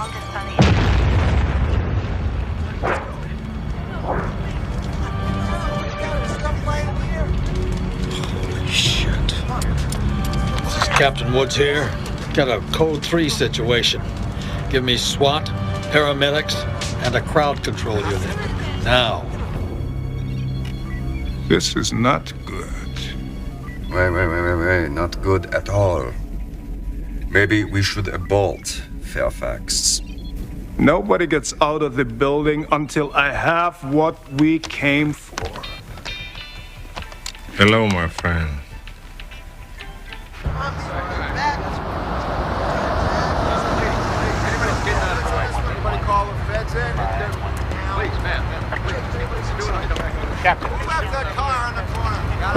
Holy shit. This is Captain Woods here. Got a Code 3 situation. Give me SWAT, paramedics, and a crowd control unit. Now. This is not good. Wait. Not good at all. Maybe we should abort Fairfax. Nobody gets out of the building until I have what we came for. Hello, my friend. Captain.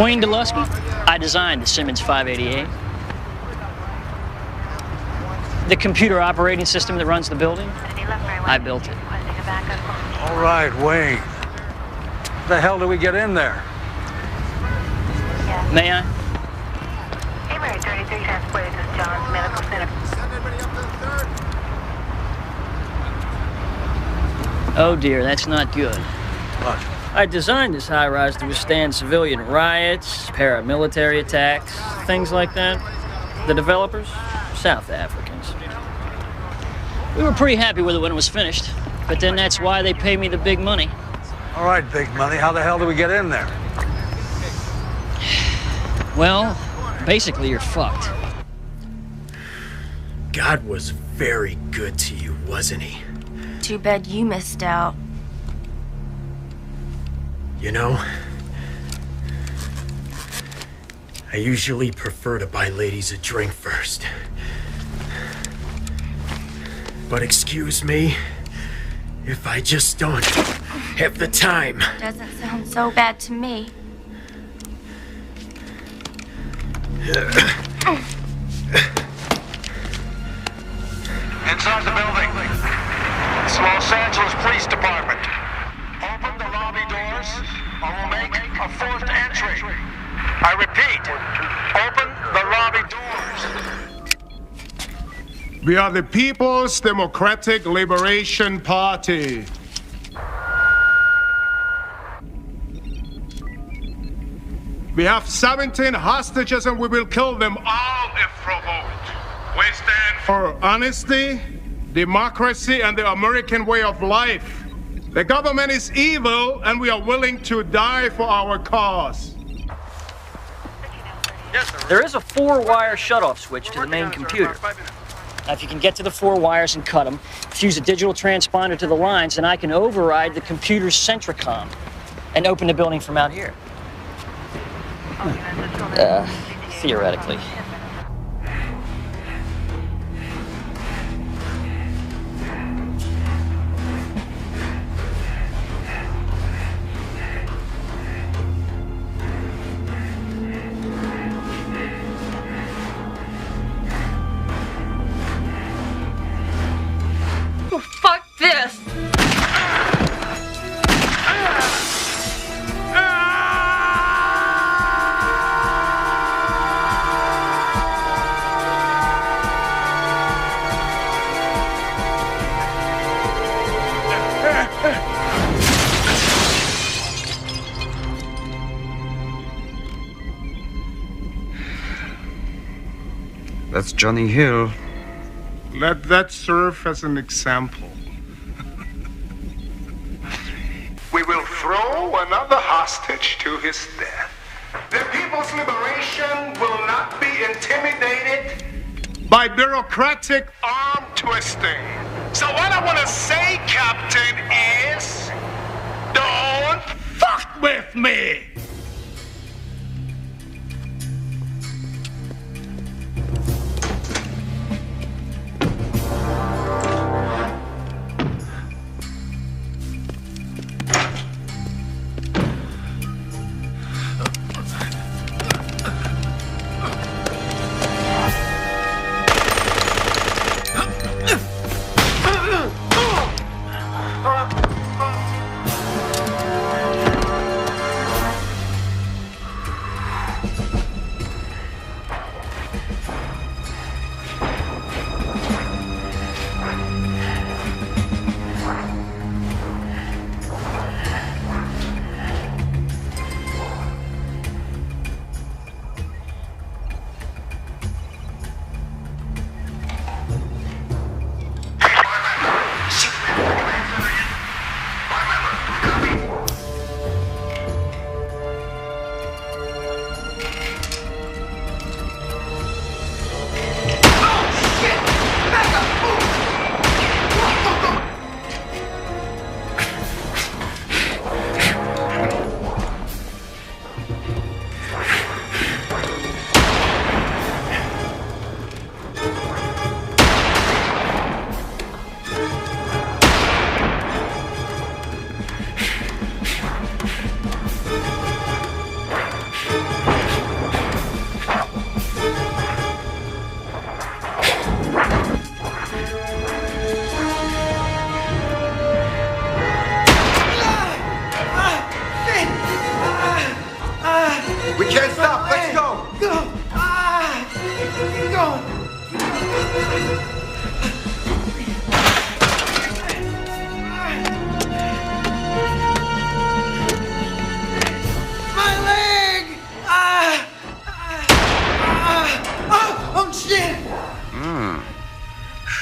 Wayne Delusky. I designed the Simmons 588. The computer operating system that runs the building, I built it. All right, Wayne. How the hell do we get in there? May I? Hey, 33 transported to John's Medical Center. Send everybody up to the third. Oh dear, that's not good. What? I designed this high-rise to withstand civilian riots, paramilitary attacks, things like that. The developers, South Africans. We were pretty happy with it when it was finished, but then that's why they pay me the big money. All right, big money. How the hell do we get in there? Well, basically you're fucked. God was very good to you, wasn't he? Too bad you missed out. You know, I usually prefer to buy ladies a drink first. But excuse me, if I just don't have the time. Doesn't sound so bad to me. Inside the building, it's the Los Angeles Police Department. Open the lobby doors, or we'll make a fourth entry. I repeat, open the lobby doors. We are the People's Democratic Liberation Party. We have 17 hostages and we will kill them all if provoked. We stand for honesty, democracy, and the American way of life. The government is evil and we are willing to die for our cause. There is a 4-wire shutoff switch to the main computer. Now, if you can get to the 4 wires and cut them, fuse a digital transponder to the lines, then I can override the computer's Centricom and open the building from out here. Theoretically. Fuck this! That's Johnny Hill. Let that serve as an example. We will throw another hostage to his death. The people's liberation will not be intimidated by bureaucratic arm twisting. So what I want to say, Captain, is don't fuck with me!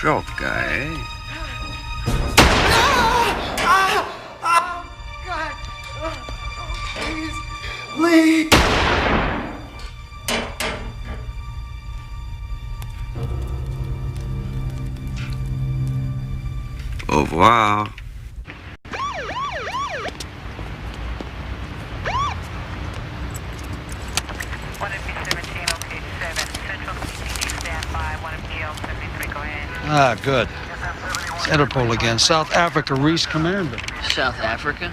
Short guy, eh? Lee! Au revoir. Ah, good. It's Interpol again. South Africa Reese Commander. South Africa?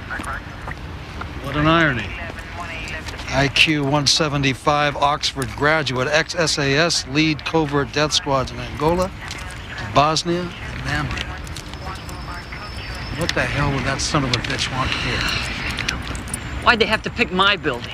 What an irony. IQ 175, Oxford graduate, ex-SAS, lead covert death squads in Angola, Bosnia, and Namibia. What the hell would that son of a bitch want here? Why'd they have to pick my building?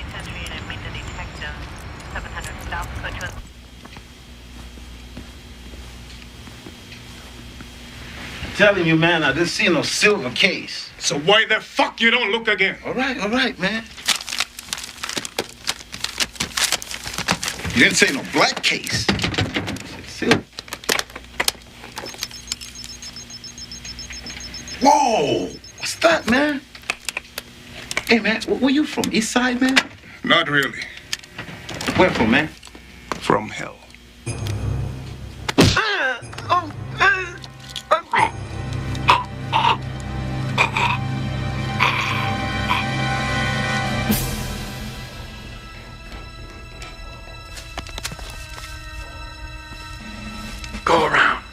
Telling you, man, I didn't see no silver case. So why the fuck you don't look again? All right, man. You didn't say no black case. Silver. Whoa! What's that, man? Hey, man, where you from? East Side, man? Not really. Where from, man? From hell. Go around.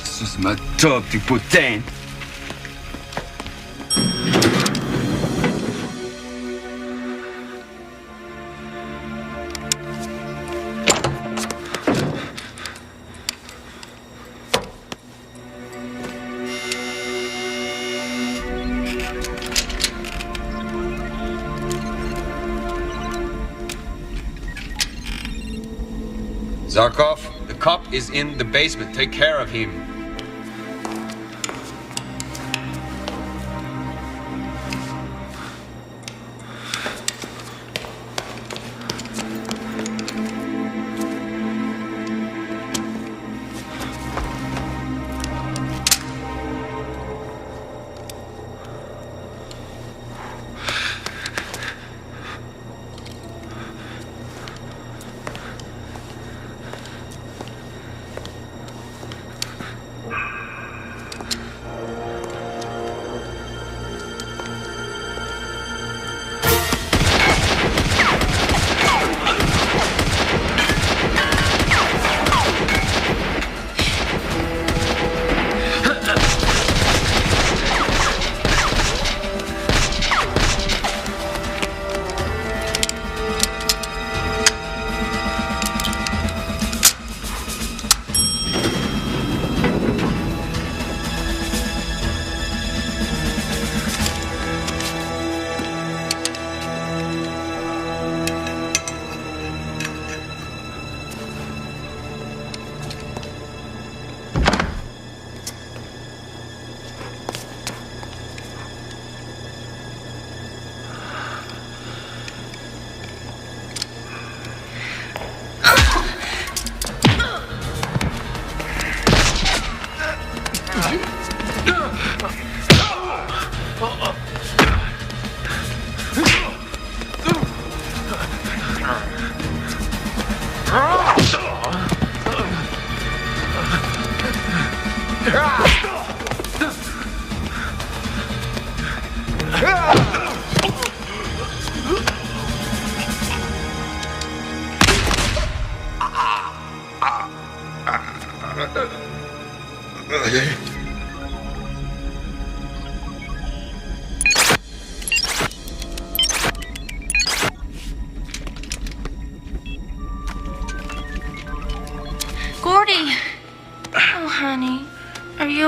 Suce ma top, tu putain. Zarkov, the cop is in the basement. Take care of him.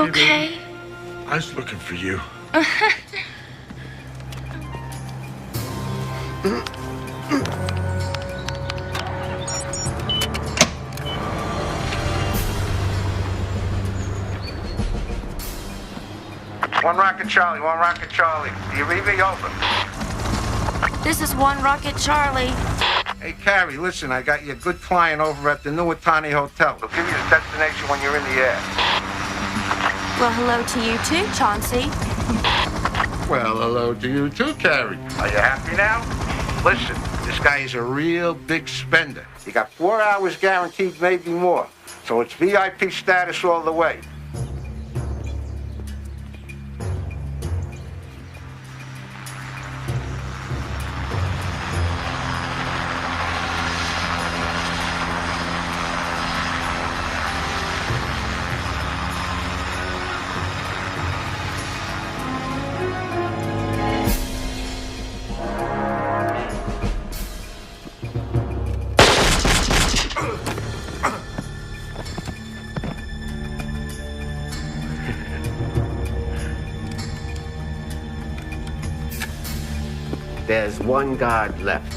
okay? I was looking for you. One Rocket Charlie, One Rocket Charlie. Do you read me? Over. This is One Rocket Charlie. Hey, Carrie, listen, I got you a good client over at the New Otani Hotel. They'll give you the destination when you're in the air. Well, hello to you too, Chauncey. Well, hello to you too, Carrie. Are you happy now? Listen, this guy is a real big spender. He got 4 hours guaranteed, maybe more. So it's VIP status all the way. There's one guard left.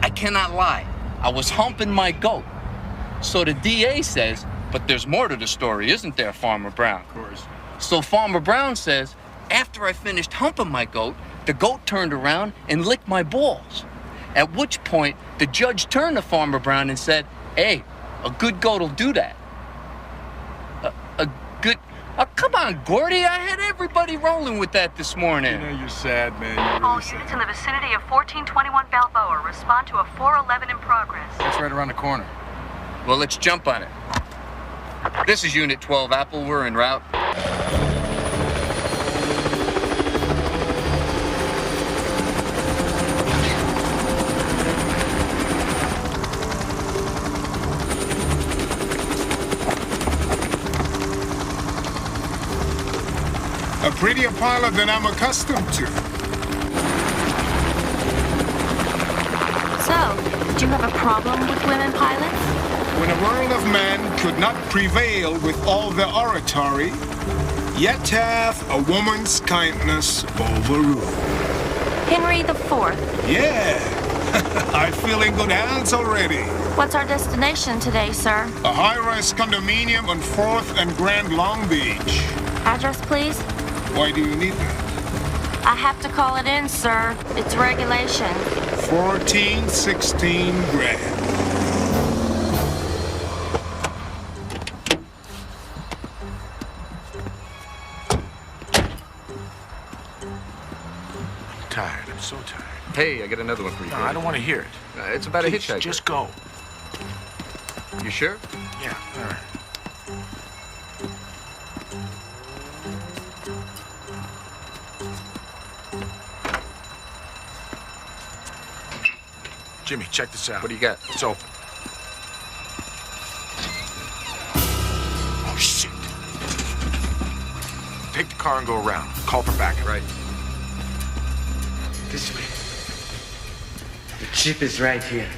I cannot lie. I was humping my goat. So the DA says, but there's more to the story, isn't there, Farmer Brown? Of course. So Farmer Brown says, after I finished humping my goat, the goat turned around and licked my balls. At which point, the judge turned to Farmer Brown and said, hey, a good goat will do that. A good... Oh, come on, Gordy. I had everybody rolling with that this morning. You know, you're sad, man. You're All really units sad. in the vicinity of 1421 Balboa respond to a 411 in progress. That's right around the corner. Well, let's jump on it. This is Unit 12 Apple. We're en route. A prettier pilot than I'm accustomed to. So, do you have a problem with women pilots? When a world of men could not prevail with all their oratory, yet hath a woman's kindness overruled. Henry IV. Yeah, I feel in good hands already. What's our destination today, sir? A high-rise condominium on 4th and Grand Long Beach. Address, please? Why do you need that? I have to call it in, sir. It's regulation. 1416 Grand. Tired. I'm so tired. Hey, I got another one for you. No, I don't want to hear it. It's about a Please, hitchhiker. just go. You sure? Yeah, all right. Jimmy, check this out. What do you got? It's open. Oh, shit. Take the car and go around. Call for backup. Right. This way. The chip is right here.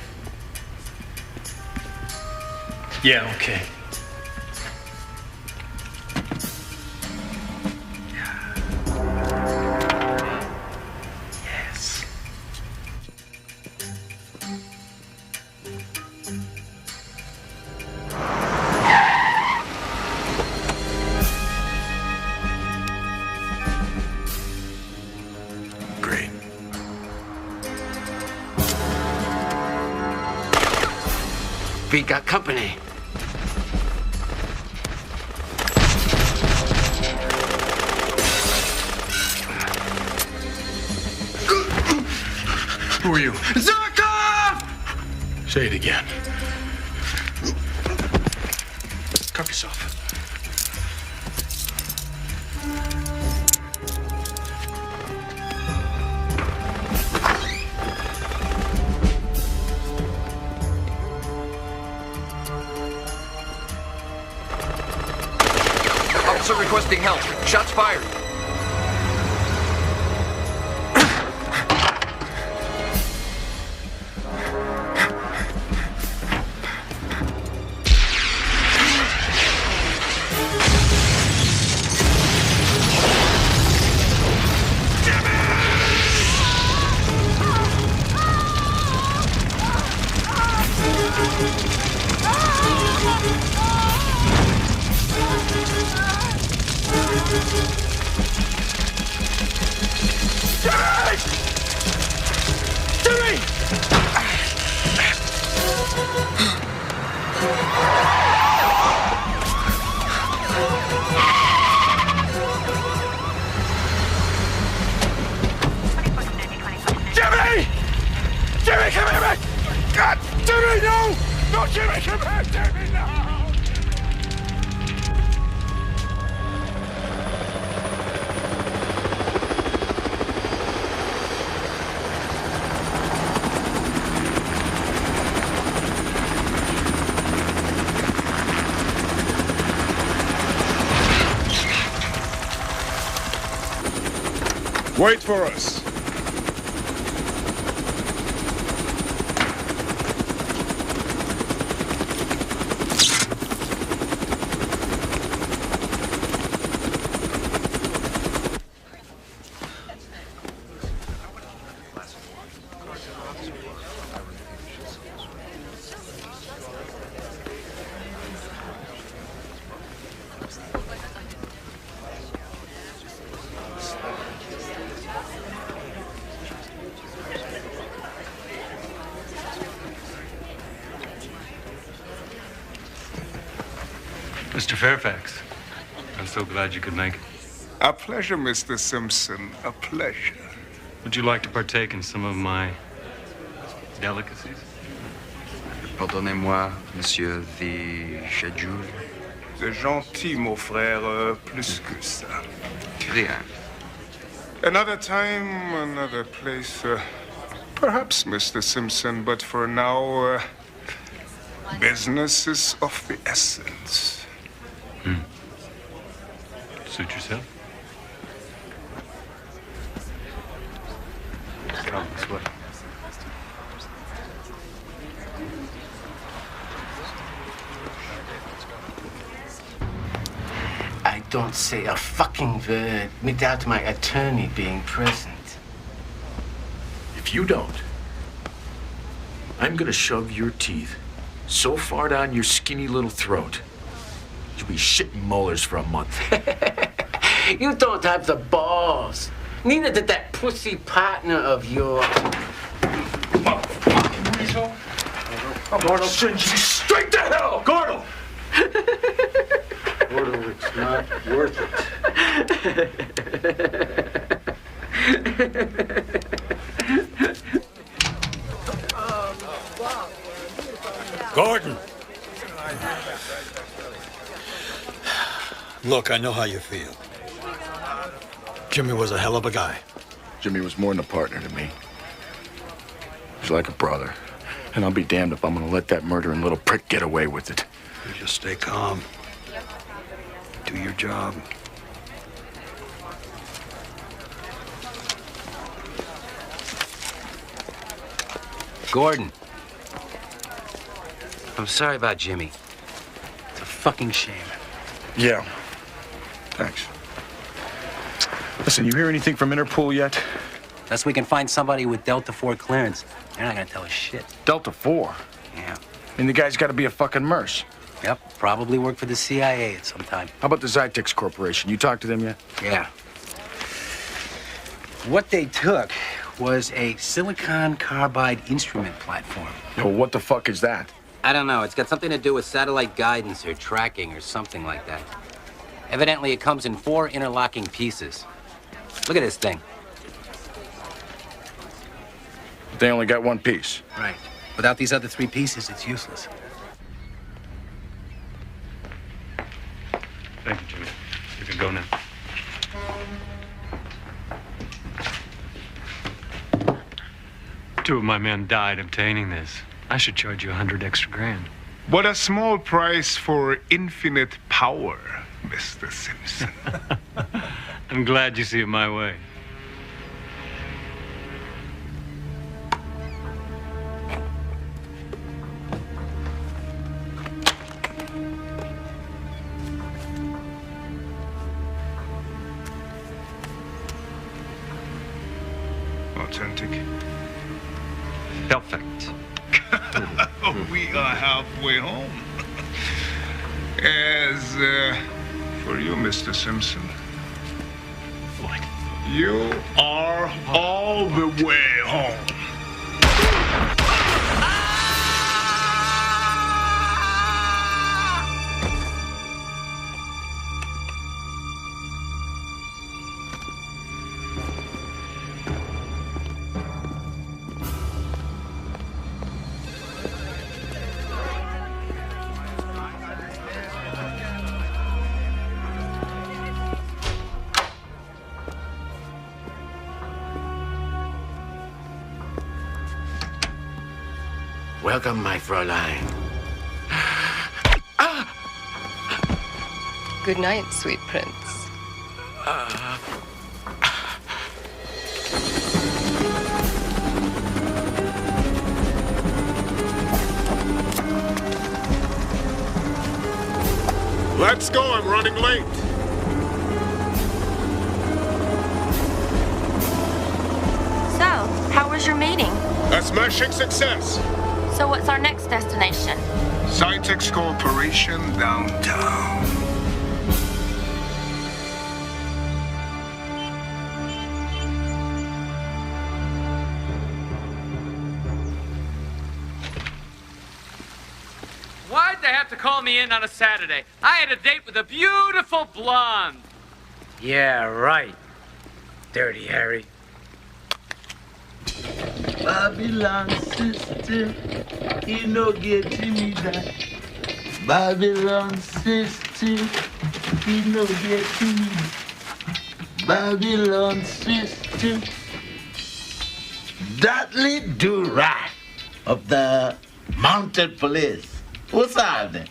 Yeah, okay. Yes. Great. We got company. Who are you? Zarkov! Say it again. Cuff yourself. Officer requesting help. Shots fired. Jimmy, come here, man! God, Jimmy, no! No, Jimmy, come here, Jimmy, no! Wait for us. Mr. Fairfax, I'm so glad you could make it. A pleasure, Mr. Simpson. A pleasure. Would you like to partake in some of my delicacies? Pardonnez-moi, monsieur the schedule. C'est gentil, mon frère. Plus que ça. Rien. Another time, another place. Perhaps, Mr. Simpson, but for now, business is of the essence. Suit yourself. Come this way. I don't say a fucking word without my attorney being present. If you don't, I'm gonna shove your teeth so far down your skinny little throat, you'll be shitting molars for a month. You don't have the balls. Neither did that pussy partner of yours. Fucking weasel. Gordo, send you straight to hell, Gordo! Gordo, it's not worth it. Gordon! Look, I know how you feel. Jimmy was a hell of a guy. Jimmy was more than a partner to me. He's like a brother. And I'll be damned if I'm gonna let that murdering little prick get away with it. You just stay calm. Do your job. Gordon. I'm sorry about Jimmy. It's a fucking shame. Yeah. Thanks. Listen, you hear anything from Interpol yet? Unless we can find somebody with Delta 4 clearance, they're not gonna tell us shit. Delta 4? Yeah. And the guy's gotta be a fucking merc. Yep, probably worked for the CIA at some time. How about the Zytex Corporation? You talked to them yet? Yeah. What they took was a silicon carbide instrument platform. Well, what the fuck is that? I don't know. It's got something to do with satellite guidance or tracking or something like that. Evidently, it comes in 4 interlocking pieces. Look at this thing. They only got one piece. Right. Without these other 3 pieces, it's useless. Thank you, Jimmy. You can go now. Two of my men died obtaining this. I should charge you 100 extra grand. What a small price for infinite power, Mr. Simpson. I'm glad you see it my way. Authentic. Perfect. We are halfway home. As for you, Mr. Simpson. What? You are all the way home. Welcome, my Fräulein. Good night, sweet prince. Let's go, I'm running late. So, how was your meeting? A smashing success. So what's our next destination? Cytex Corporation downtown. Why'd they have to call me in on a Saturday? I had a date with a beautiful blonde. Yeah, right. Dirty Harry. Babylon system, he no get me that. Babylon system, he no get me. Babylon system, Dudley Do-Right of the Mounted Police. What's up then?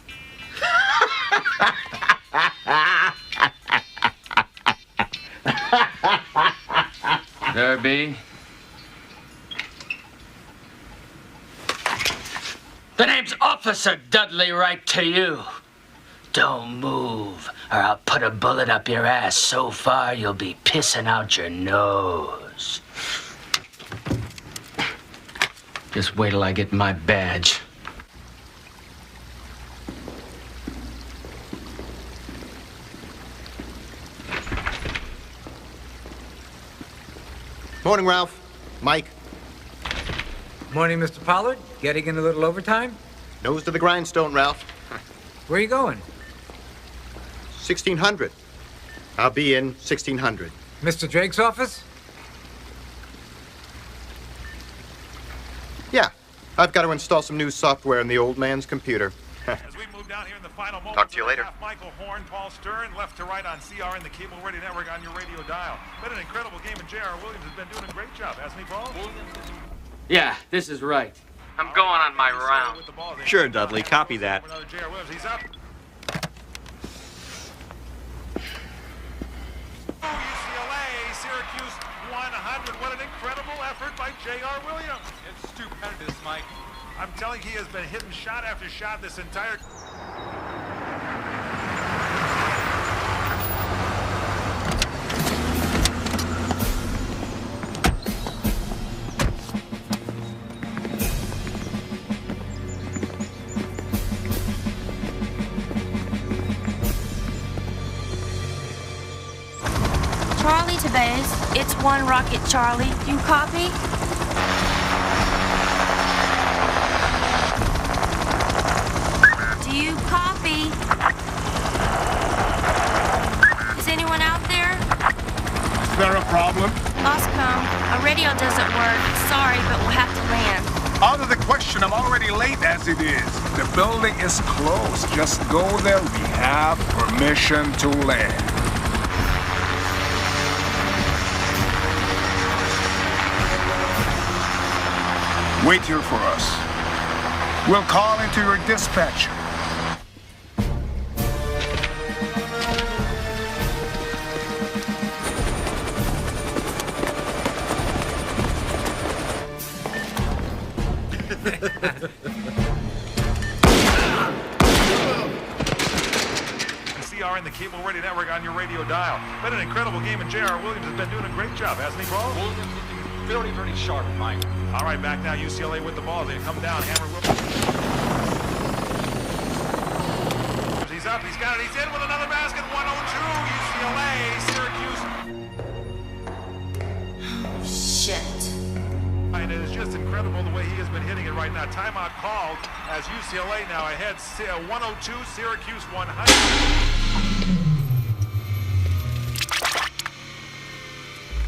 Derby. The name's Officer Dudley Wright to you. Don't move, or I'll put a bullet up your ass so far you'll be pissing out your nose. Just wait till I get my badge. Morning, Ralph. Mike. Morning, Mr. Pollard. Getting in a little overtime? Nose to the grindstone, Ralph. Where are you going? 1600. I'll be in 1600. Mr. Drake's office? Yeah. I've got to install some new software in the old man's computer. As we move down here in the final moments Talk to you later. of the half, Michael Horn, Paul Stern, left to right on CRN, the Cable Radio Network on your radio dial. Been an incredible game, and J.R. Williams has been doing a great job, hasn't he, Paul? Yeah, this is right. I'm going on my round. Sure, Dudley. Copy that. Another J.R. Williams, he's up. UCLA, Syracuse 100. What an incredible effort by J.R. Williams. It's stupendous, Mike. I'm telling you, he has been hitting shot after shot this entire... Charlie to base. It's 1 Rocket Charlie. You copy? Do you copy? Is anyone out there? Is there a problem? Loscom, our radio doesn't work. Sorry, but we'll have to plan. Out of the question. I'm already late as it is. The building is closed. Just go there. We have permission to land. Wait here for us. We'll call into your dispatcher. CR in the Cable Ready Network on your radio dial. Been an incredible game, and J.R. Williams has been doing a great job, hasn't he, Paul? Williams looking very sharp, Mike. All right, back now, UCLA with the ball. They come down, hammer. He's up, he's got it, he's in with another basket. 102, UCLA, Syracuse. Shit. And it is just incredible the way he has been hitting it right now. Timeout called as UCLA now ahead 102, Syracuse 100.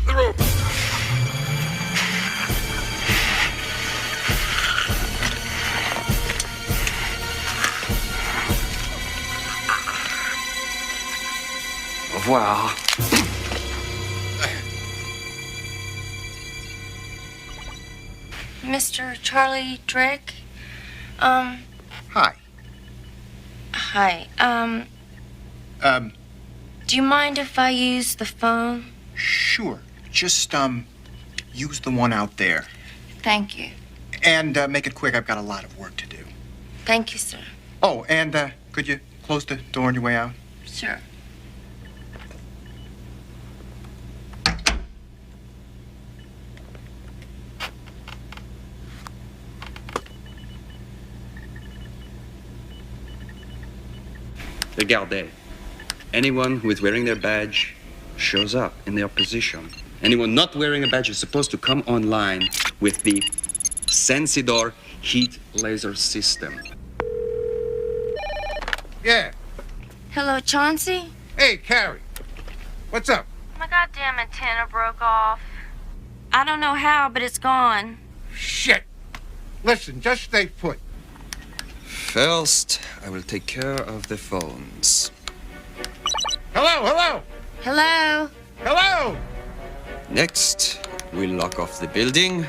The rope. Au revoir. Mr. Charlie Drake? Hi. Hi. Do you mind if I use the phone? Sure. Just, use the one out there. Thank you. And, make it quick. I've got a lot of work to do. Thank you, sir. Oh, and, could you close the door on your way out? Sure. Regardez. Anyone who is wearing their badge shows up in their position. Anyone not wearing a badge is supposed to come online with the Sensidor heat laser system. Yeah. Hello, Chauncey? Hey, Carrie. What's up? My goddamn antenna broke off. I don't know how, but it's gone. Shit. Listen, just stay put. First, I will take care of the phones. Hello, hello. Hello? Hello. Next, we'll lock off the building.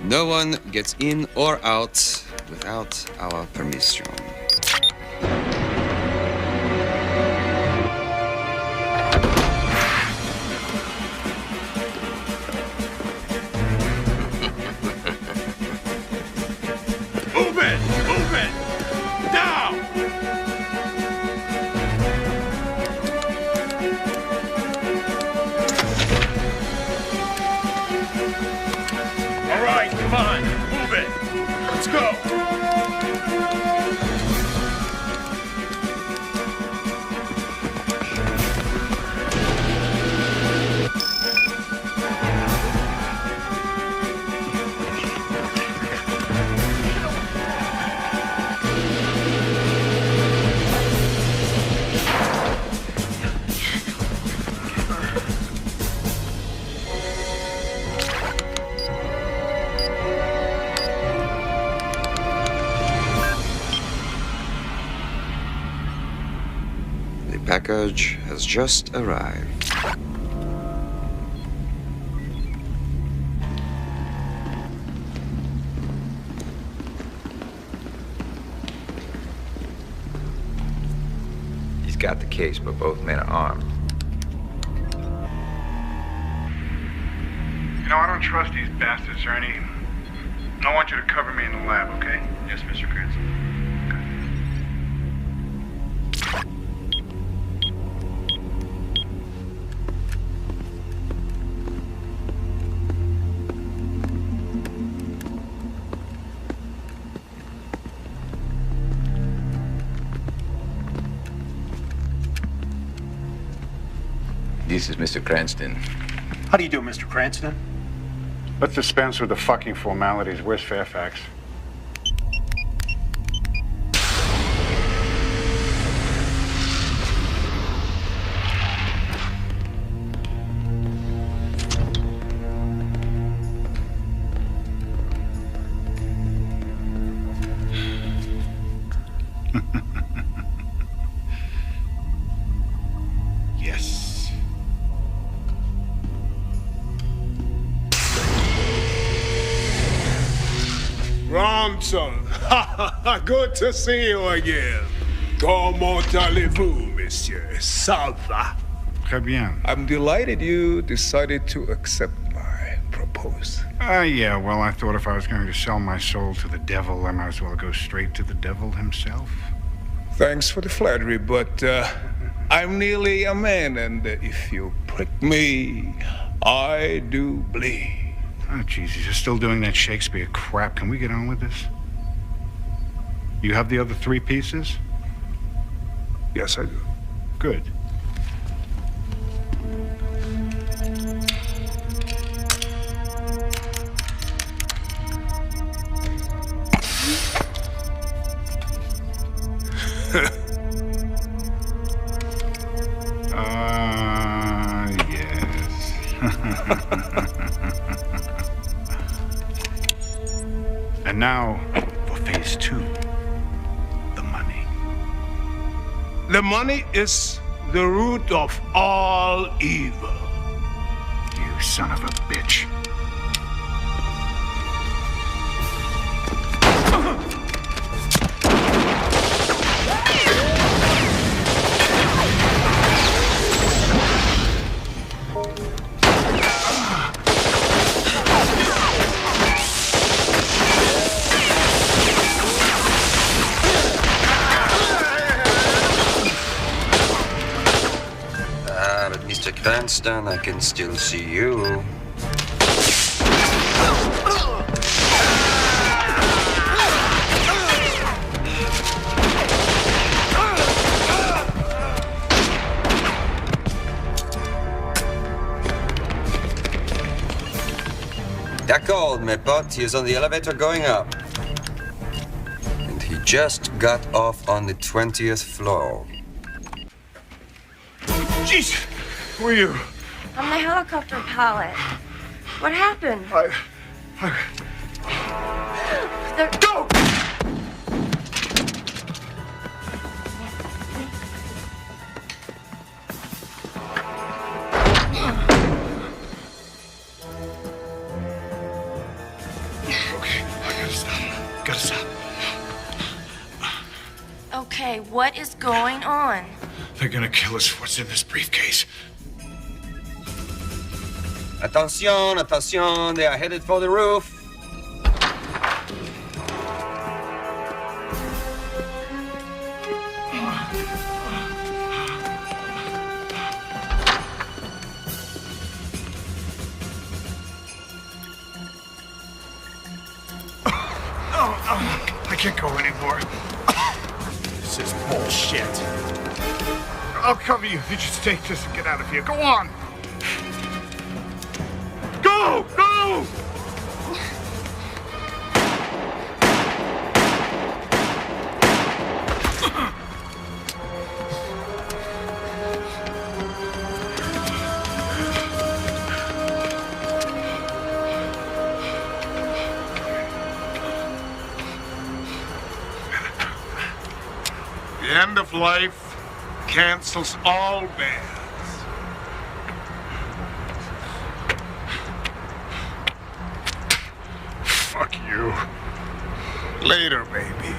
No one gets in or out without our permission. Move it! Move it! Down! All right, come on. Move it. Let's go. The package has just arrived. He's got the case, but both men are armed. You know, I don't trust these bastards, Ernie. I want you to cover me in the lab, okay? Yes, Mr. Cranston. This is Mr. Cranston. How do you do, Mr. Cranston? Let's dispense with the fucking formalities. Where's Fairfax? Yes. Ronson, good to see you again. Comment allez-vous, monsieur? Ça va? Très bien. I'm delighted you decided to accept my proposal. Yeah, well, I thought if I was going to sell my soul to the devil, I might as well go straight to the devil himself. Thanks for the flattery, but I'm nearly a man, and if you prick me, I do bleed. Oh, Jesus, you're still doing that Shakespeare crap. Can we get on with this? You have the other 3 pieces? Yes, I do. Good. Yes. And now for phase 2. The money. The money is the root of all evil. You son of a bitch. But Mr. Cranston, I can still see you. D'accord, mes potes, he is on the elevator going up. And he just got off on the 20th floor. Jeez, who are you? I'm the helicopter pilot. What happened? Go! Okay, I gotta stop. Gotta stop. Okay, what is going on? They're gonna kill us for what's in this briefcase. Attention, attention, they are headed for the roof. I can't go anymore. This is bullshit. I'll cover you. You just take this and get out of here. Go on. Go! Go! The end of life cancels all bans. Fuck you. Later, baby.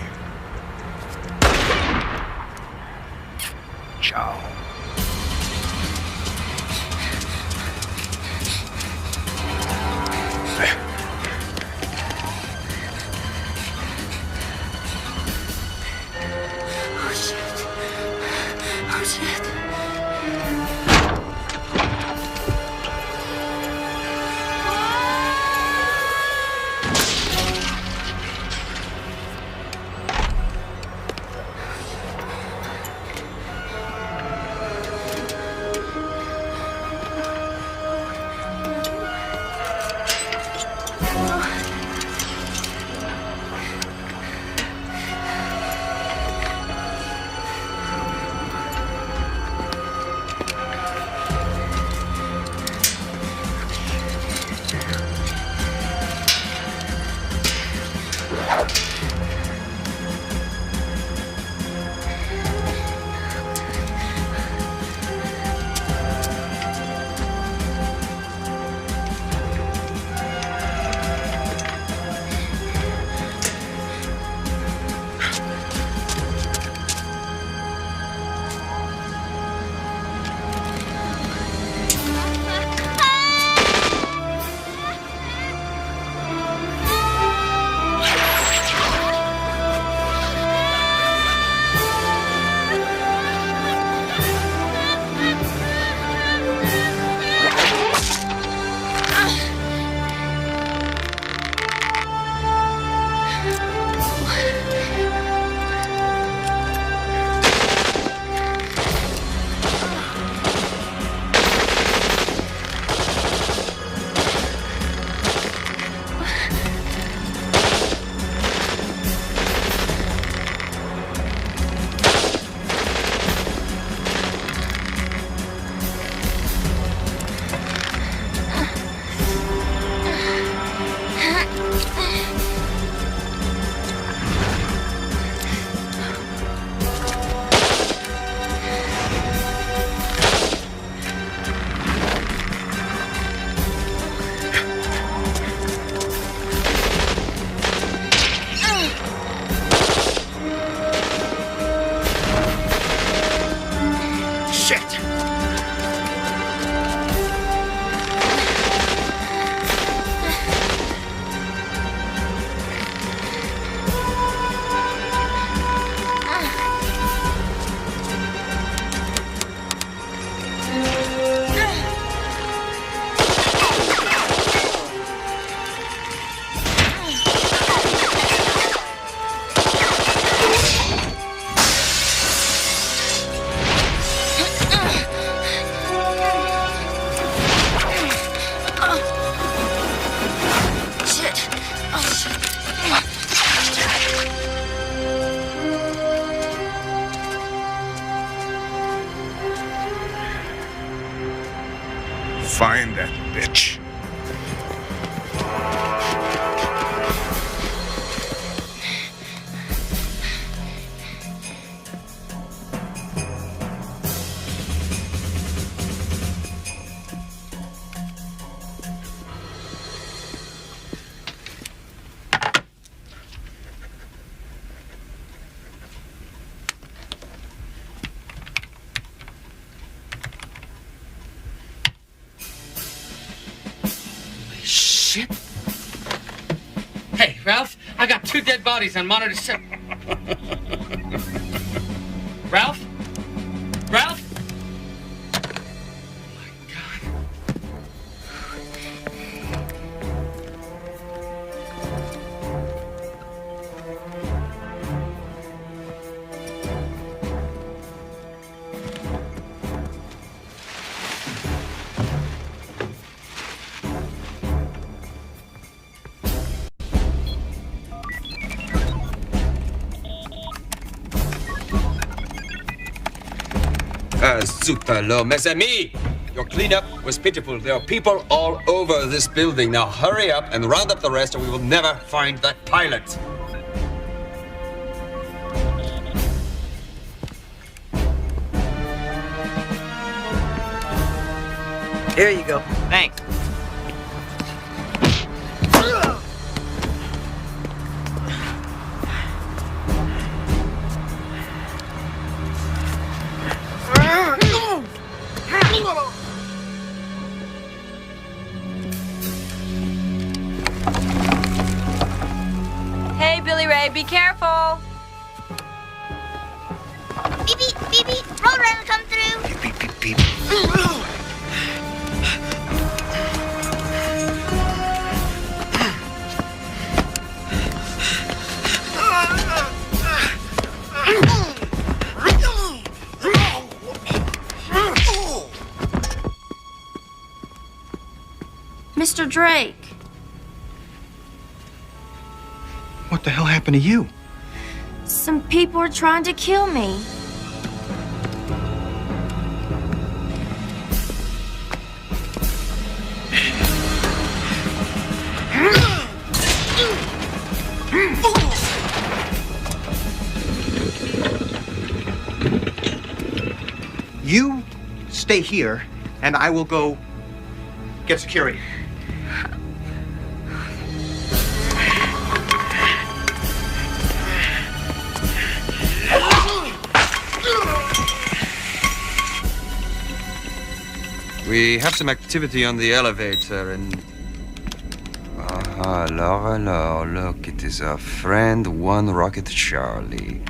Ciao. Oh, shit. Oh, shit. 2 dead bodies on monitor 7. Ralph? Ralph? Zut alors, mes amis! Your cleanup was pitiful. There are people all over this building. Now hurry up and round up the rest, or we will never find that pilot. Here you go. Thanks. Hey, Billy Ray, be careful. Beep, beep, beep, beep. Roadrunner come through. Beep, beep, beep, beep. Mr. Drake. What the hell happened to you? Some people are trying to kill me. You stay here, and I will go get security. We have some activity on the elevator and... alors, look, it is our friend One Rocket Charlie.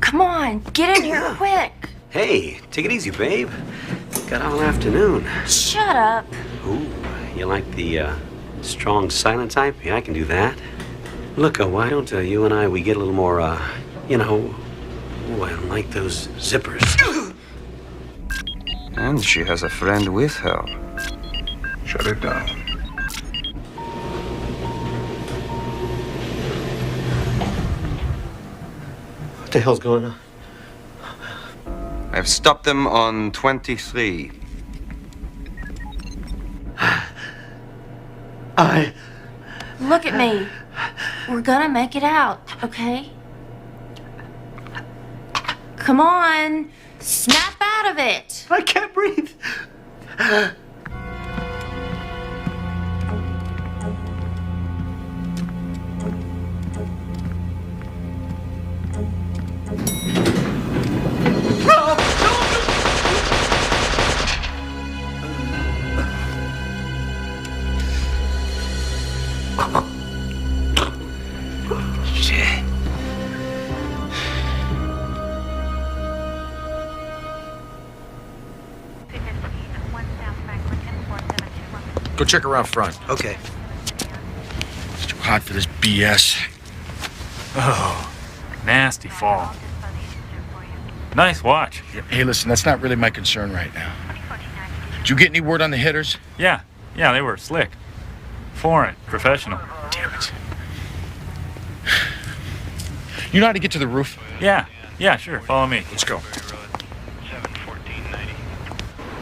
Come on, get in here quick. Hey, take it easy, babe. Got all afternoon. Shut up. Ooh, you like the strong silent type? Yeah, I can do that. Look, why don't you and I, we get a little more, you know, ooh, I don't like those zippers. And she has a friend with her. Shut it down. What the hell's going on? I've stopped them on 23. Look at me. We're gonna make it out, okay? Come on. Snap out of it. I can't breathe. Shit. Go check around front. Okay. It's too hot for this BS. Oh, nasty fall. Nice watch. Hey, listen, that's not really my concern right now. Did you get any word on the hitters? Yeah, they were slick. Foreign, professional. Damn it. You know how to get to the roof? Yeah, sure. Follow me. Let's go.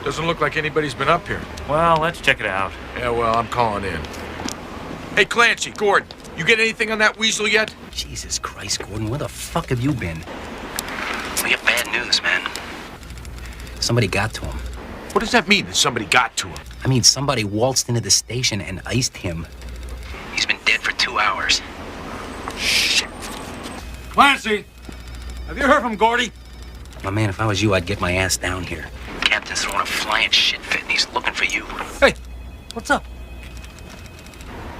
Doesn't look like anybody's been up here. Well, let's check it out. Yeah, well, I'm calling in. Hey, Clancy, Gordon, you get anything on that weasel yet? Jesus Christ, Gordon, where the fuck have you been? We got bad news, man. Somebody got to him. What does that mean, that somebody got to him? I mean, somebody waltzed into the station and iced him. He's been dead for 2 hours. Shit. Clancy, have you heard from Gordy? My man, if I was you, I'd get my ass down here. captain's throwing a flying shit fit and he's looking for you. Hey, what's up?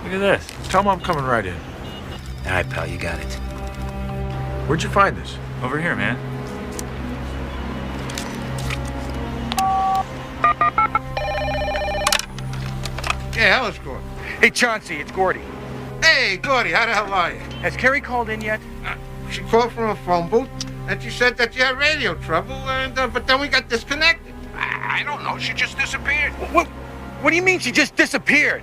Look at this. Tell him I'm coming right in. All right, pal, you got it. Where'd you find this? Over here, man. Yeah, hello, Score. Hey, Chauncey, it's Gordy. Hey, Gordy, how the hell are you? Has Carrie called in yet? She called from a phone booth, and she said that you had radio trouble, and but then we got disconnected. I don't know. She just disappeared. What do you mean she just disappeared?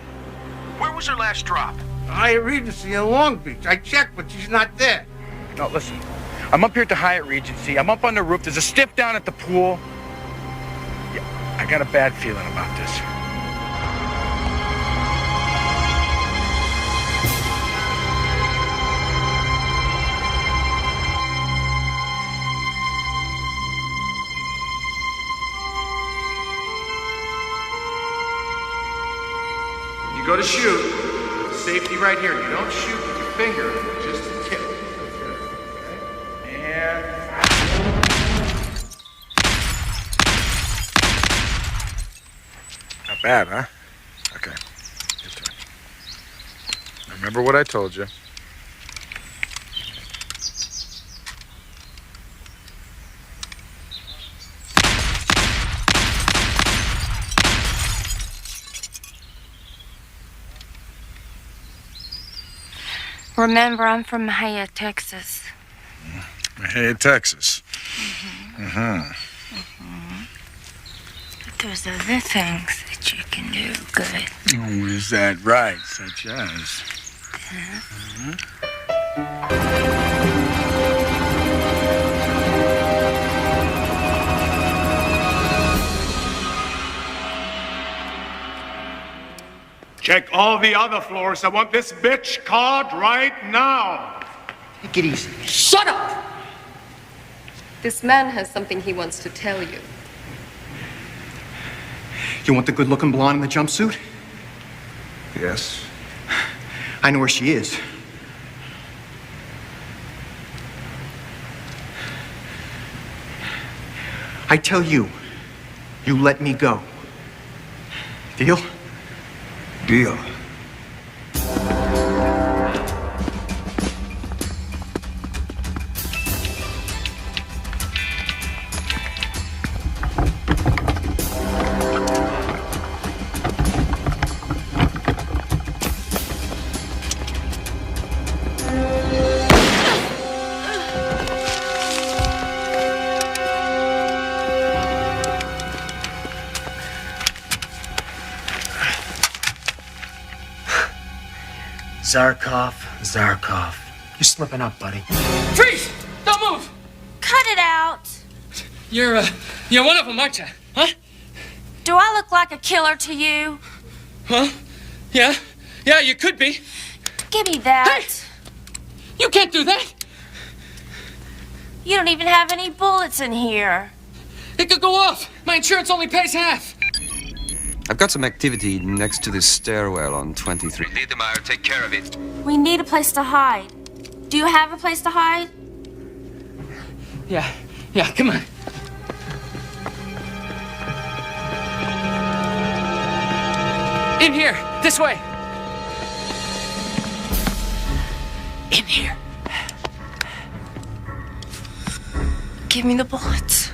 Where was her last drop? Hyatt Regency in Long Beach. I checked, but she's not there. No, listen. I'm up here at the Hyatt Regency. I'm up on the roof. There's a stiff down at the pool. Yeah, I got a bad feeling about this. You go to shoot, safety right here. You don't shoot with your finger, just a tip. And... Not bad, huh? Okay. Your turn. Remember what I told you. Remember, I'm from Mahia, Texas. Hey, Texas. But there's other things that you can do good. Oh, is that right? Such as? Check all the other floors. I want this bitch card right now. Take it easy. Shut up! This man has something he wants to tell you. You want the good-looking blonde in the jumpsuit? Yes. I know where she is. I tell you, you let me go. Deal? Deal. Zarkov. You're slipping up, buddy. Freeze! Don't move! Cut it out! You're one of them, aren't you? Huh? Do I look like a killer to you? Huh? Yeah, you could be. Give me that. Hey! You can't do that! You don't even have any bullets in here. It could go off. My insurance only pays half. I've got some activity next to this stairwell on 23. Niedermeyer, take care of it. We need a place to hide. Do you have a place to hide? Yeah, come on. In here, this way. In here. Give me the bullets.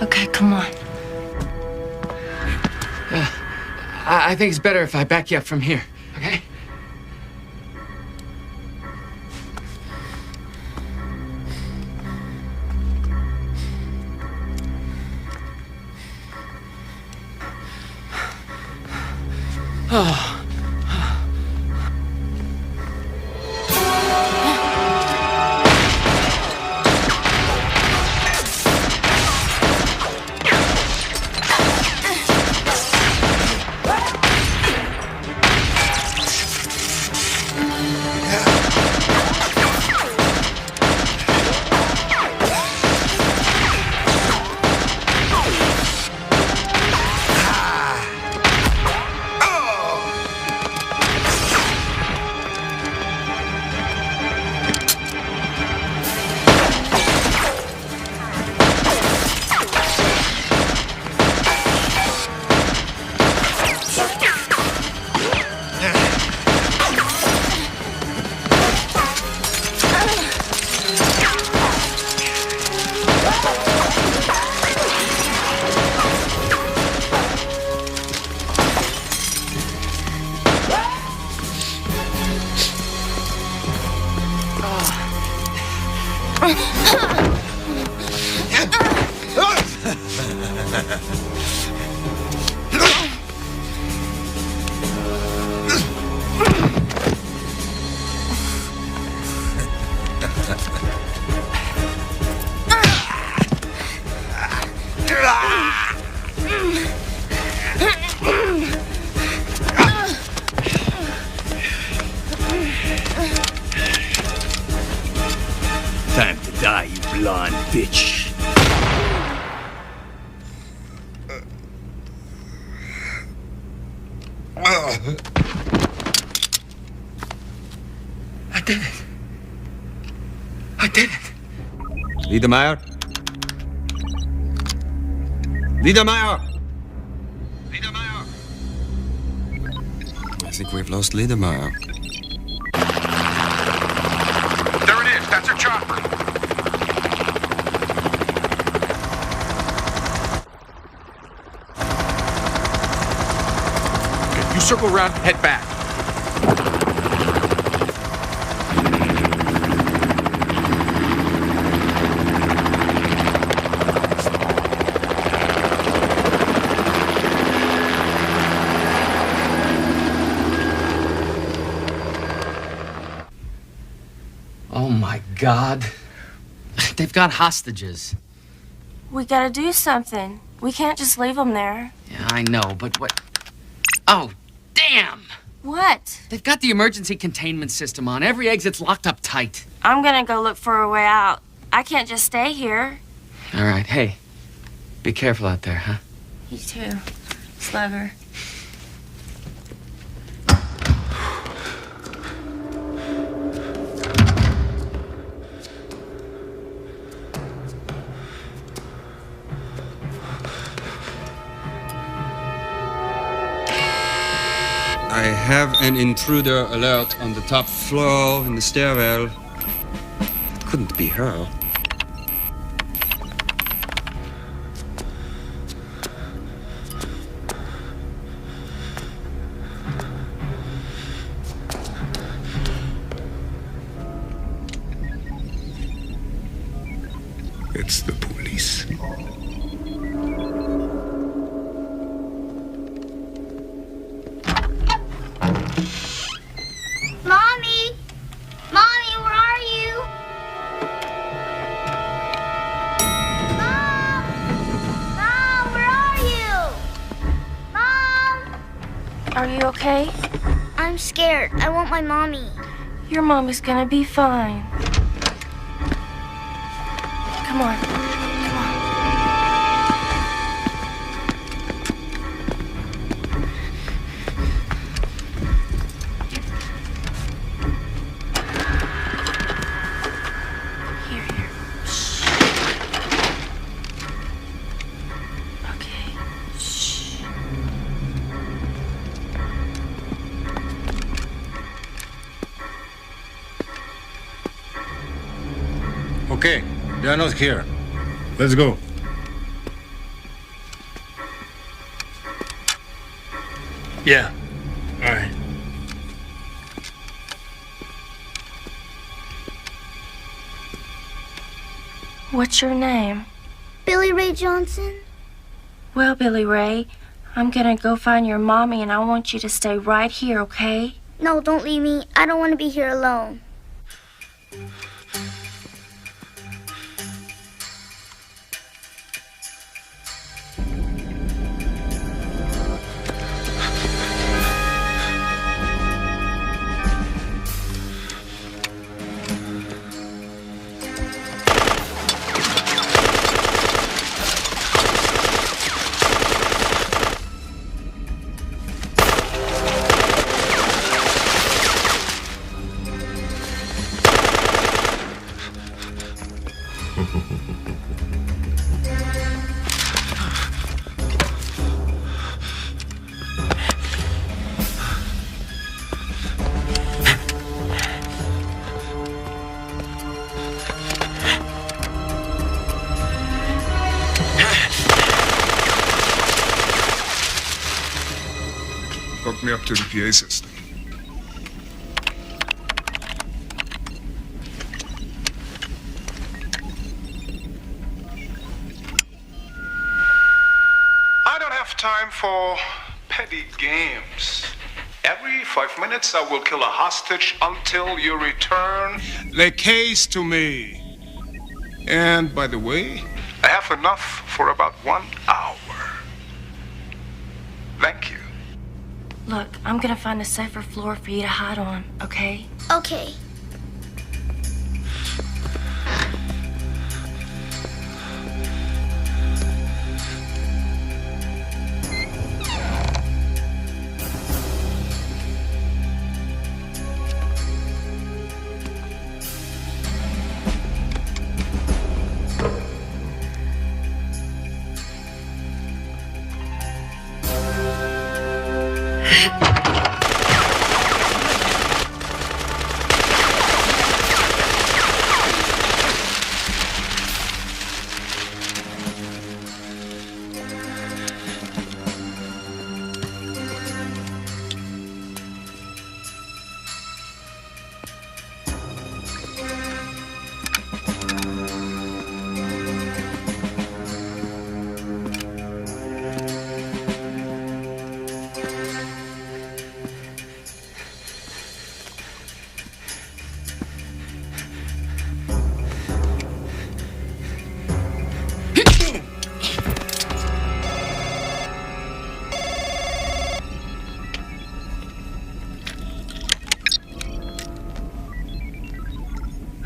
Okay, come on. I think it's better if I back you up from here, okay? Oh. bitch. I did it. I did it. Liedermeyer? Liedermeyer! Liedermeyer! I think we've lost Liedermeyer. There it is. That's her chopper. You circle around, head back. Oh my God. They've got hostages. We gotta do something. We can't just leave them there. Yeah, I know, but what? Oh, damn! What? They've got the emergency containment system on. Every exit's locked up tight. I'm gonna go look for a way out. I can't just stay here. All right, hey, be careful out there, huh? You too, Slugger. I have an intruder alert on the top floor in the stairwell. It couldn't be her. It's the police. Mommy! Mommy, where are you? Mom! Mom, where are you? Mom! Are you okay? I'm scared. I want my mommy. Your mommy's gonna be fine. Come on. Okay, they are not here. Let's go. Yeah. All right. What's your name? Billy Ray Johnson? Well, Billy Ray, I'm gonna go find your mommy and I want you to stay right here, okay? No, don't leave me. I don't want to be here alone. Hook me up to the PA system. I don't have time for petty games. Every 5 minutes, I will kill a hostage until you return. The case to me. And by the way, I have enough for about 1 hour. Thank you. Look, I'm gonna find a safer floor for you to hide on, okay? Okay.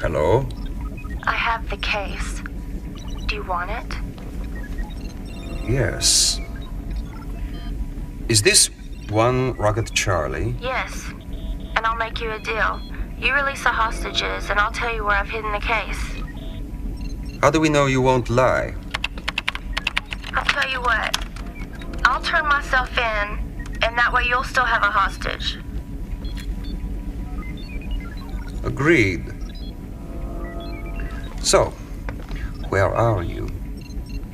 Hello? I have the case. Do you want it? Yes. Is this One Rocket Charlie? Yes. And I'll make you a deal. You release the hostages, and I'll tell you where I've hidden the case. How do we know you won't lie? I'll tell you what. I'll turn myself in, and that way you'll still have a hostage. Agreed. So, where are you?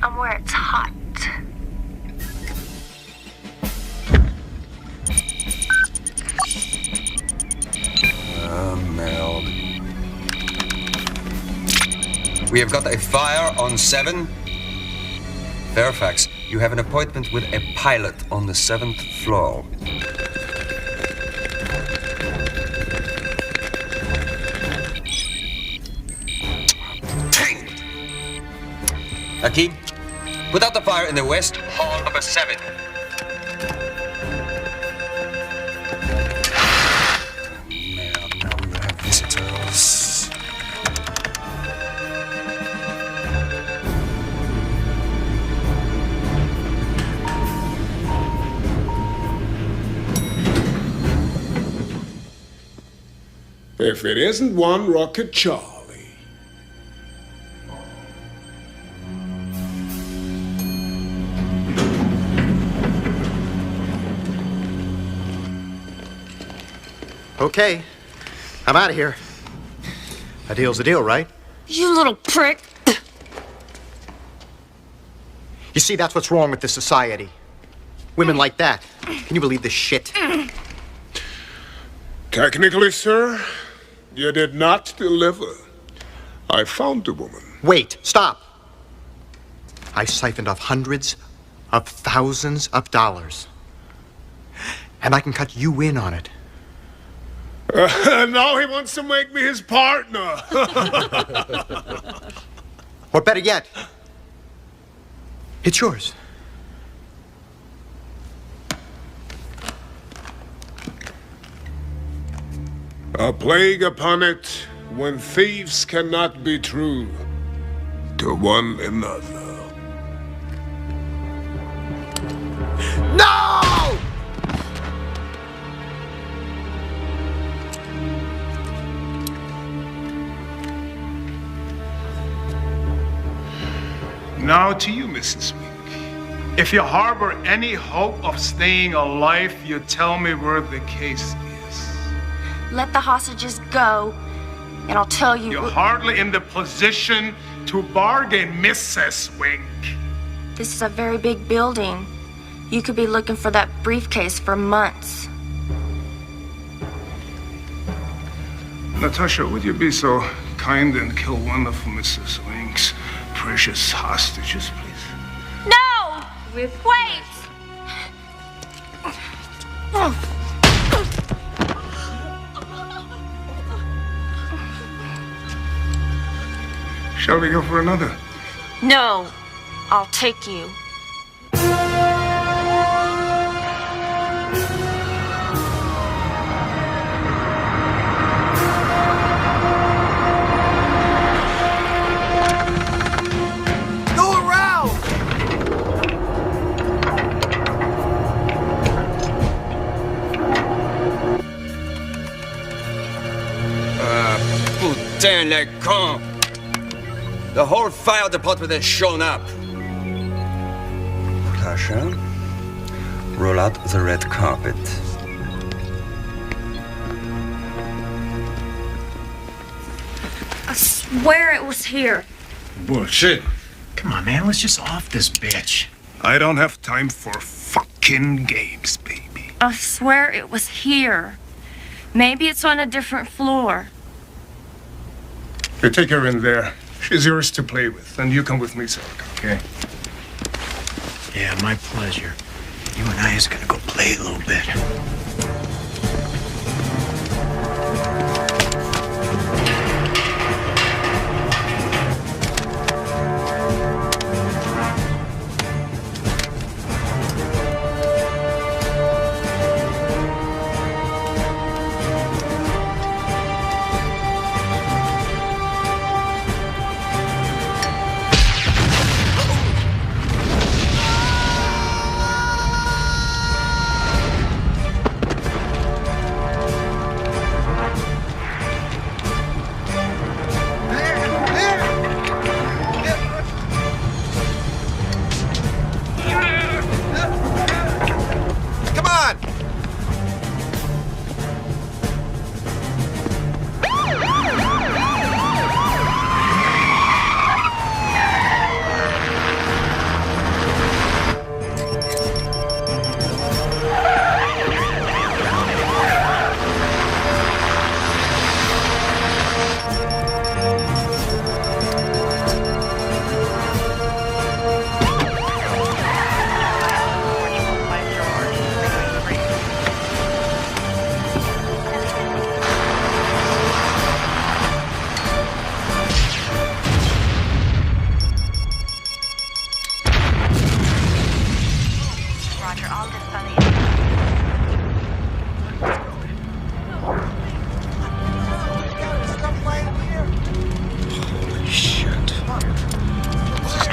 I'm where it's hot. Mel. We have got a fire on 7. Fairfax, you have an appointment with a pilot on the 7th floor. Dang! Aki, put out the fire in the west hall number 7. Visitors. If it isn't One Rocket Charlie. Okay, I'm out of here. A deal's a deal, right? You little prick. You see, that's what's wrong with this society. Women like that. Can you believe this shit? Technically, sir, you did not deliver. I found the woman. Wait, stop. I siphoned off hundreds of thousands of dollars. And I can cut you in on it. Now he wants to make me his partner. Or better yet, it's yours. A plague upon it when thieves cannot be true to one another. No! Now to you, Mrs. Wink. If you harbor any hope of staying alive, you tell me where the case is. Let the hostages go, and I'll tell you. You're hardly in the position to bargain, Mrs. Wink. This is a very big building. You could be looking for that briefcase for months. Natasha, would you be so kind and kill one of Mrs. Wink's precious hostages, please? No! Wait! Shall we go for another? No, I'll take you. Putain, les cons! The whole fire department has shown up. Natasha, Roll out the red carpet. I swear it was here. Bullshit. Come on, man, let's just off this bitch. I don't have time for fucking games, baby. I swear it was here. Maybe it's on a different floor. You take her in there. She's yours to play with, and you come with me, Zerka, okay? Yeah, my pleasure. You and I is gonna go play a little bit. Come on!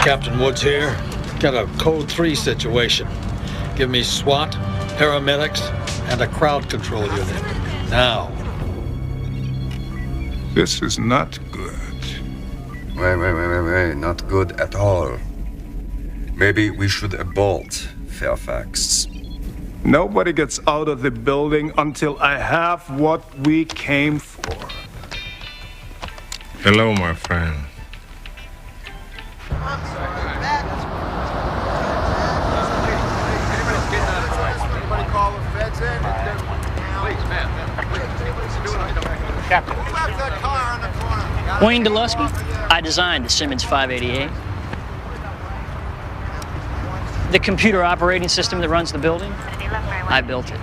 Captain Woods here. Got a Code 3 situation. Give me SWAT, paramedics, and a crowd control unit. Now. This is not good. Wait. Not good at all. Maybe we should abort Fairfax. Nobody gets out of the building until I have what we came for. Hello, my friend. Wayne Delusky. I designed the Simmons 588. The computer operating system that runs the building, I built it.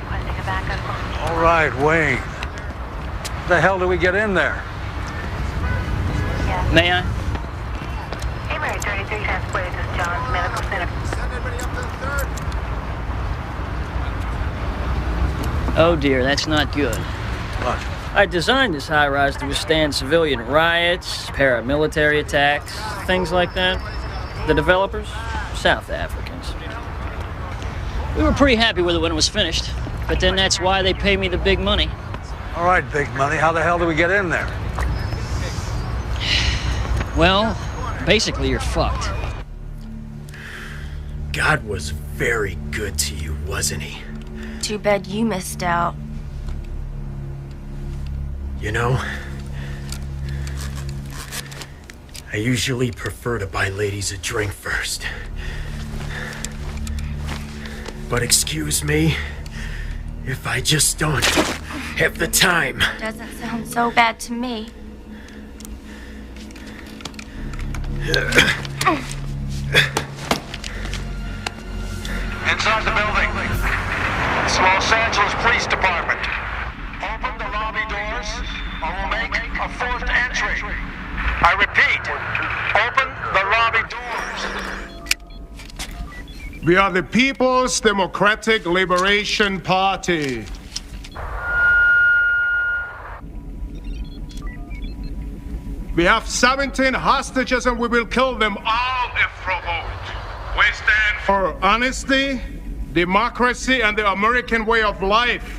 All right, Wayne. How the hell do we get in there? May I? Mary 33 transported to John's Medical Center. Send everybody up to the 3rd. Oh dear, that's not good. What? I designed this high-rise to withstand civilian riots, paramilitary attacks, things like that. The developers, South Africans. We were pretty happy with it when it was finished, but then that's why they pay me the big money. All right, big money. How the hell do we get in there? Well, basically you're fucked. God was very good to you, wasn't he? Too bad you missed out. You know, I usually prefer to buy ladies a drink first. But excuse me if I just don't have the time. Doesn't sound so bad to me. Inside the building. It's the Los Angeles Police Department. Open the lobby doors, or we'll make a 4th entry. I repeat, open the lobby doors. We are the People's Democratic Liberation Party. We have 17 hostages and we will kill them all if provoked. We stand for honesty, democracy, and the American way of life.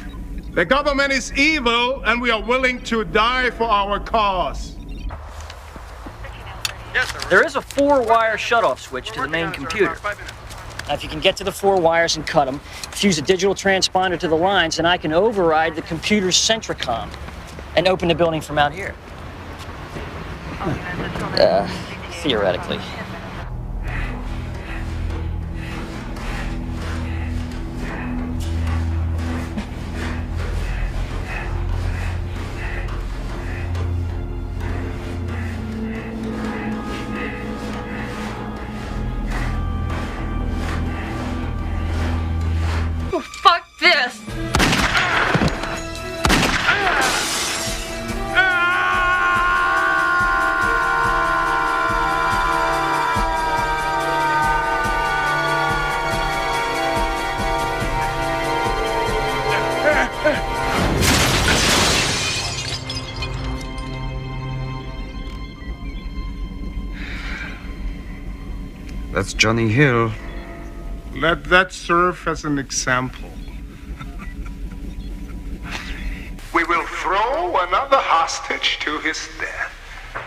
The government is evil and we are willing to die for our cause. There is a 4-wire shutoff switch to the main computer. Now, if you can get to the 4 wires and cut them, fuse a digital transponder to the lines, then I can override the computer's Centricom and open the building from out here. Theoretically. Oh, fuck this! That's Johnny Hill. Let that serve as an example. We will throw another hostage to his death.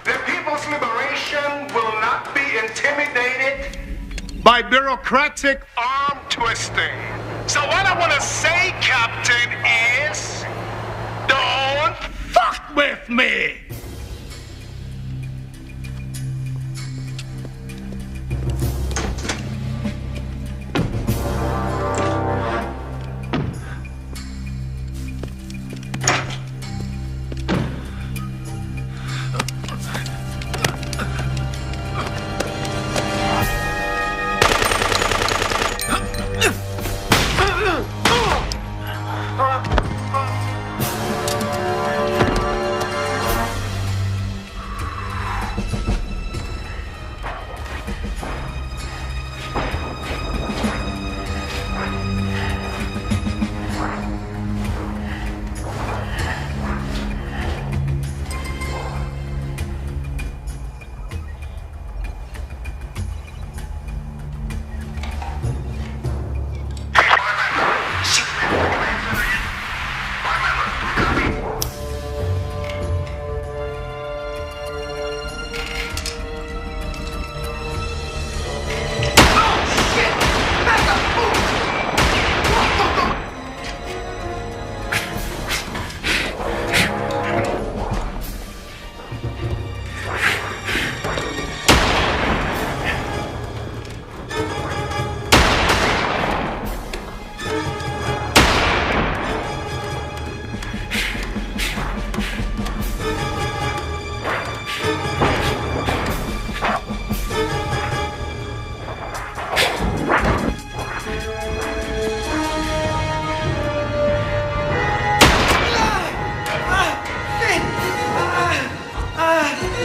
The people's liberation will not be intimidated by bureaucratic arm twisting. So what I want to say, Captain, is don't fuck with me!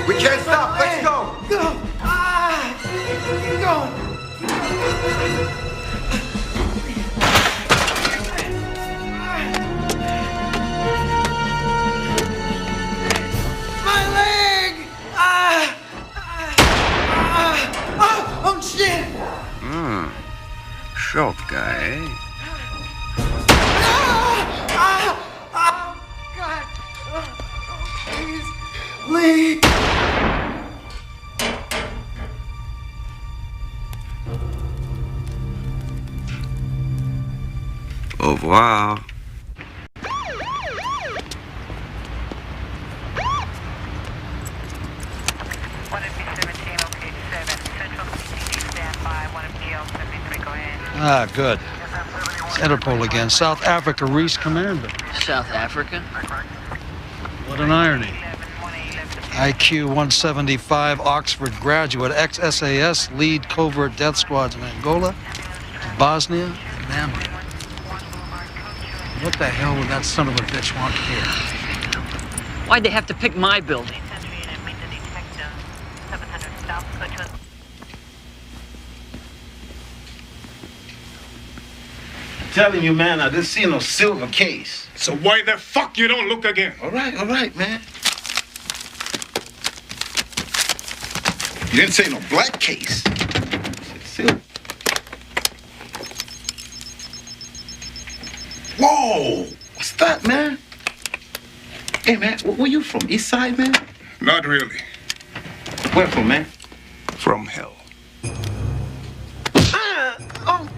We can't stop. Let's go. Go! Keep going! My leg! Oh shit! Short guy. God! Please! Au revoir. Ah, good. It's Interpol again. South Africa, Reese Commander. South Africa? What an irony. IQ 175, Oxford graduate, ex-SAS, lead covert death squads in Angola, Bosnia, and Namibia. What the hell would that son of a bitch want here? Why'd they have to pick my building? Telling you, man, I didn't see no silver case. So why the fuck you don't look again? All right, man. You didn't say no black case. You said silver. Whoa! What's that, man? Hey, man, where you from? East Side, man? Not really. Where from, man? From hell. Oh!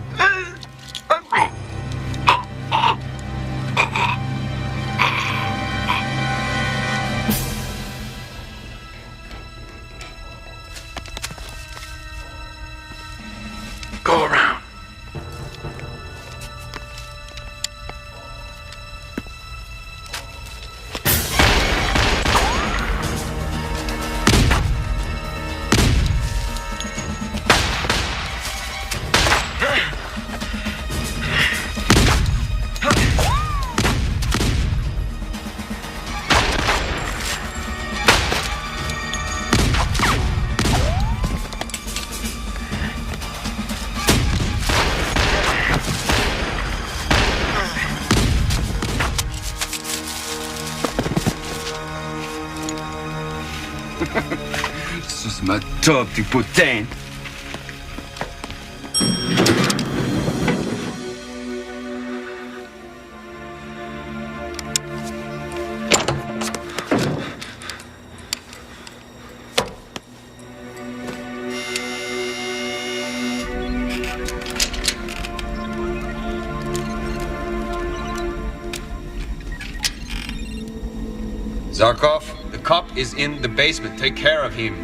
C'est ma top, tu putain. Zarkov, the cop is in the basement. Take care of him.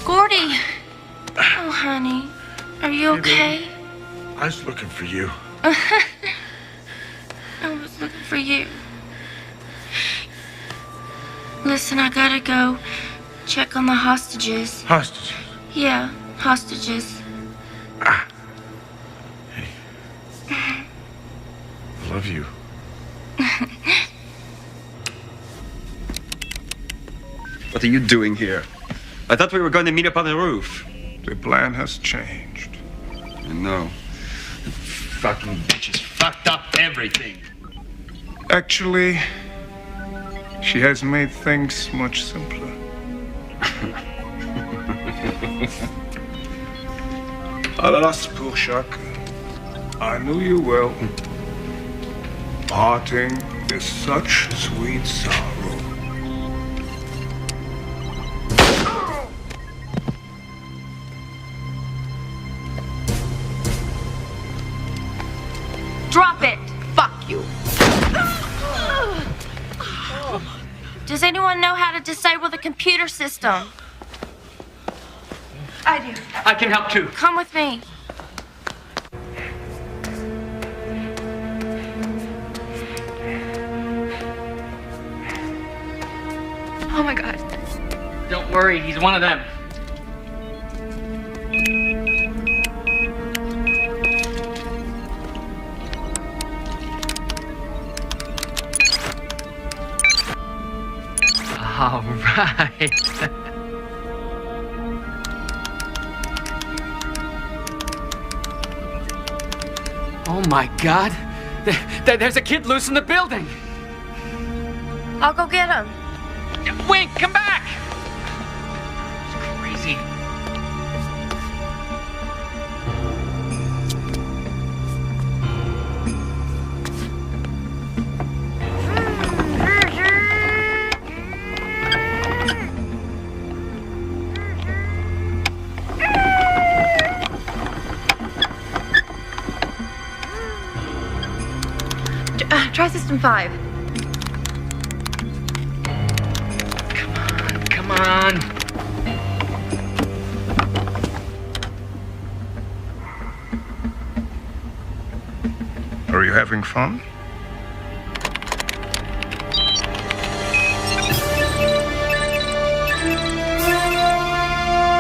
Gordy! Oh, honey. Are you okay? I was looking for you. I was looking for you. Listen, I gotta go check on the hostages. Hostages? Yeah, hostages. I love you. What are you doing here? I thought we were going to meet up on the roof. The plan has changed. I know. The fucking bitches fucked up everything. Actually, she has made things much simpler. Alas, poor Shaka. I knew you well. Parting is such sweet sorrow. Drop it! Fuck you. Does anyone know how to disable the computer system? I do. I can help too. Come with me. Oh my god. Don't worry, he's one of them. All right. Oh my God! There's a kid loose in the building! I'll go get him. Wink, come back! It's crazy. Try System 5. Come on. Are you having fun?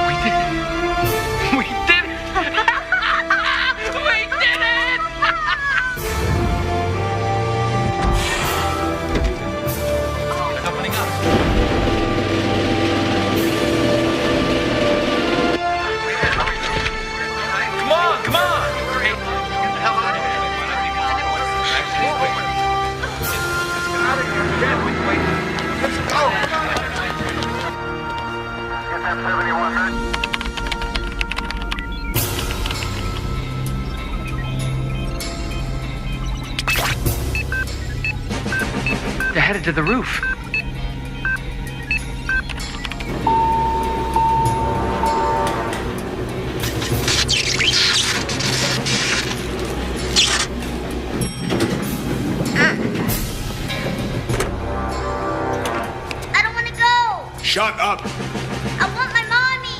We did it! We did it! They're opening up. Come on, come on! Get the hell out of here. Let's go! They're headed to the roof. I don't want to go. Shut up! I want my mommy.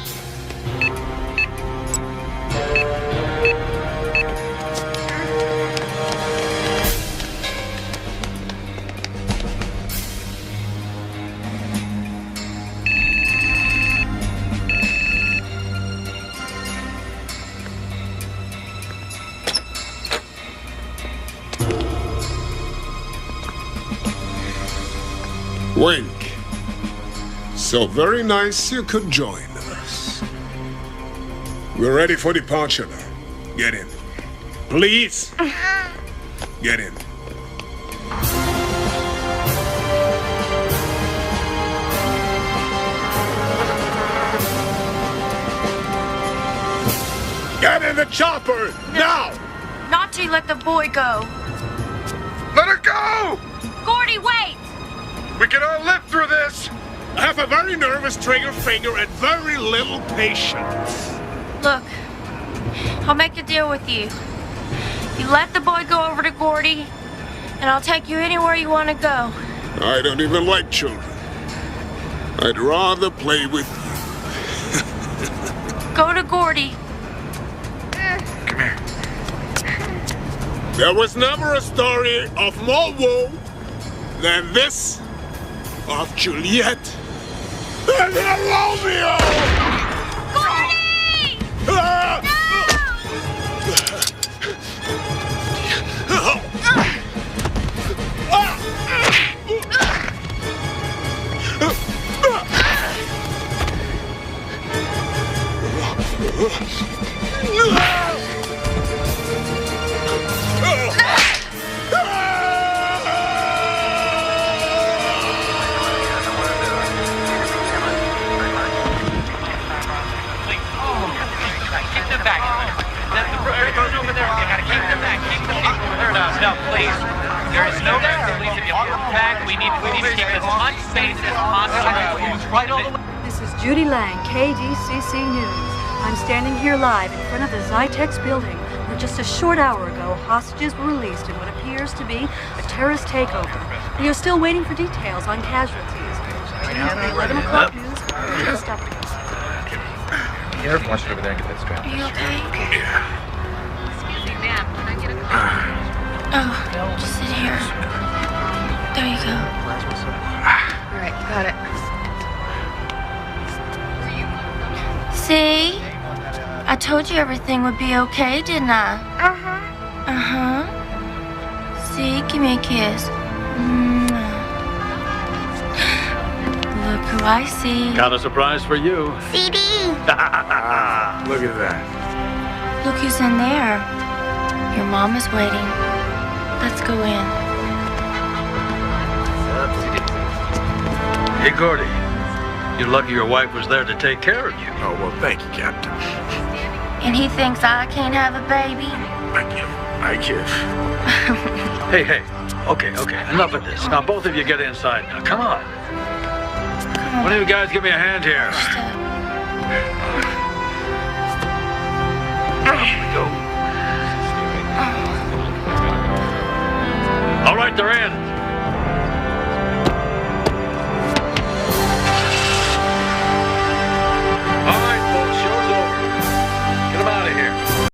Wink. So very nice you could join us. We're ready for departure now. Get in. Please. Get in. Get in the chopper! Now! Not till you let the boy go. Let her go! Gordy, wait! We can all live through this! I have a very nervous trigger finger and very little patience. Look, I'll make a deal with you. You let the boy go over to Gordy, and I'll take you anywhere you want to go. I don't even like children. I'd rather play with you. Go to Gordy. Come here. There was never a story of more woe than this of Juliet and Romeo! Gordy! Ah! No, please. There is no please, if you back, we need to keep as much space as possible. Right all the way. This is Judy Lang, KDCC News. I'm standing here live in front of the Zytex building, where just a short hour ago, hostages were released in what appears to be a terrorist takeover. We are still waiting for details on casualties. Tuning in the 11 o'clock news. Just stop. Sheriff wants you over there and get that strap. Are you okay? Yeah. Excuse me, ma'am. Can I get a call? Oh, just sit here. There you go. All right, got it. See? I told you everything would be okay, didn't I? Uh-huh. Uh-huh. See? Give me a kiss. Mwah. Look who I see. Got a surprise for you. CD. Look at that. Look who's in there. Your mom is waiting. Let's go in. Hey, Gordy. You're lucky your wife was there to take care of you. Oh, well, thank you, Captain. And he thinks I can't have a baby? I give. Hey. Okay. Enough of this. Now, both of you get inside. Now, come on. One of you guys give me a hand here. Off we go. All right, they're in.